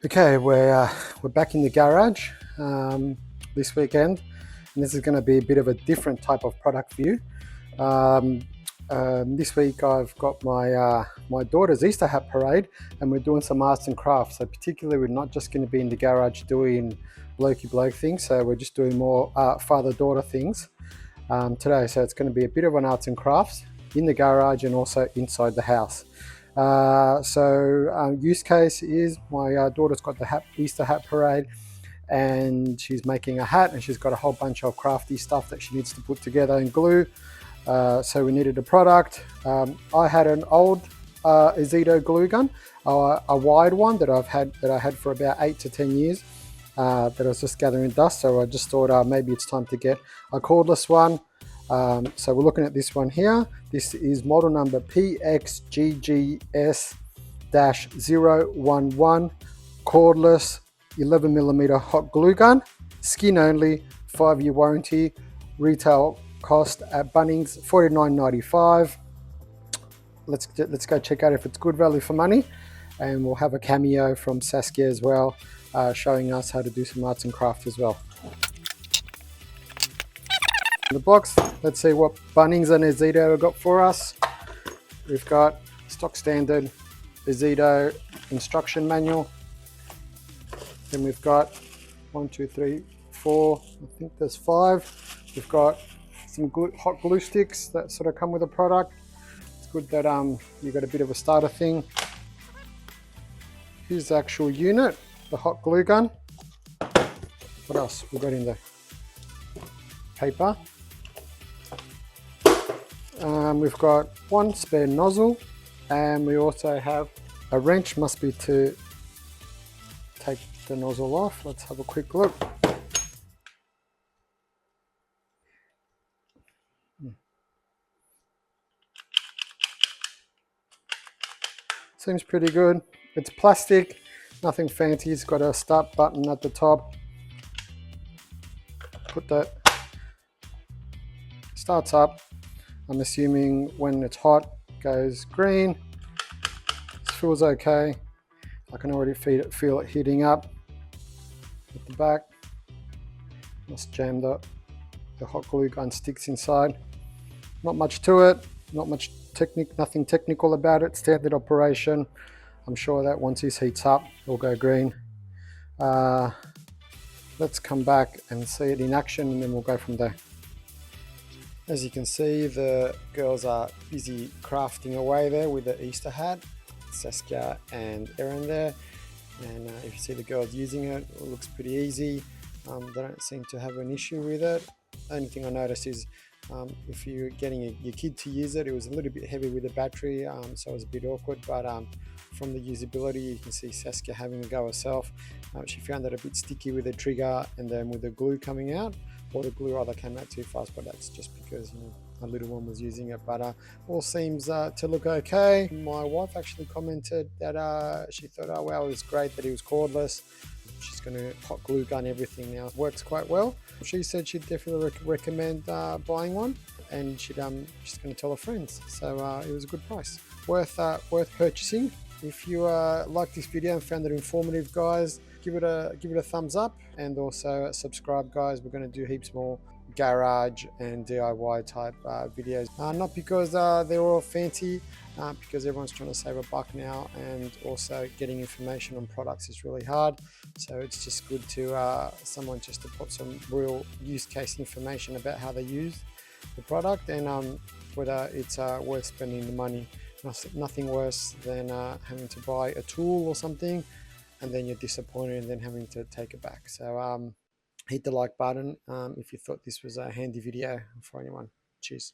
Okay, we're back in the garage this weekend, and this is going to be a bit of a different type of product view. This week I've got my daughter's Easter hat parade, and we're doing some arts and crafts. So particularly, we're not just going to be in the garage doing blokey bloke things. So we're just doing more father-daughter things today. So it's going to be a bit of an arts and crafts in the garage and also inside the house. Use case is my daughter's got the Easter hat parade, and she's making a hat, and she's got a whole bunch of crafty stuff that she needs to put together and glue. So we needed a product. I had an old Ozito glue gun, a wide one that I had for about 8 to 10 years. That I was just gathering dust, so I just thought maybe it's time to get a cordless one. So we're looking at this one here. This is model number PXGGS-011 cordless 11mm hot glue gun, skin only, 5-year warranty, retail cost at Bunnings $49.95. Let's go check out if it's good value for money, and we'll have a cameo from Saskia as well, showing us how to do some arts and crafts as well. In the box, let's see what Bunnings and Ozito have got for us. We've got stock standard Ozito instruction manual. Then we've got 1, 2, 3, 4, I think there's 5. We've got some hot glue sticks that sort of come with the product. It's good that you got a bit of a starter thing. Here's the actual unit, the hot glue gun. What else we got in there? Paper. We've got one spare nozzle, and we also have a wrench, must be to take the nozzle off. Let's have a quick look. Seems pretty good. It's plastic, nothing fancy. It's got a start button at the top. Put that, starts up. I'm assuming when it's hot, goes green. This feels okay. I can already feel it heating up at the back. Just jammed up. The hot glue gun sticks inside. Not much to it, not much nothing technical about it. Standard operation. I'm sure that once this heats up, it'll go green. Let's come back and see it in action, and then we'll go from there. As you can see, the girls are busy crafting away there with the Easter hat. Saskia and Erin there. And if you see the girls using it, it looks pretty easy. They don't seem to have an issue with it. Only thing I noticed is if you're getting your kid to use it, it was a little bit heavy with the battery, so it was a bit awkward. But from the usability, you can see Saskia having a go herself. She found it a bit sticky with the trigger, and then with the glue coming out, or the glue either came out too fast, but that's just because, you know, a little one was using it. But all seems to look okay. My wife actually commented that she thought, oh wow, it was great that it was cordless. She's going to hot glue gun everything now. It works quite well. She said she'd definitely recommend buying one, and she's going to tell her friends. So it was a good price, worth purchasing. If you liked this video and found it informative, guys, give it a thumbs up, and also subscribe, guys. We're going to do heaps more garage and DIY type videos, not because they're all fancy, because everyone's trying to save a buck now, and also getting information on products is really hard. So it's just good to someone just to put some real use case information about how they use the product, and whether it's worth spending the money. Nothing worse than having to buy a tool or something, and then you're disappointed, and then having to take it back. So hit the like button if you thought this was a handy video for anyone. Cheers.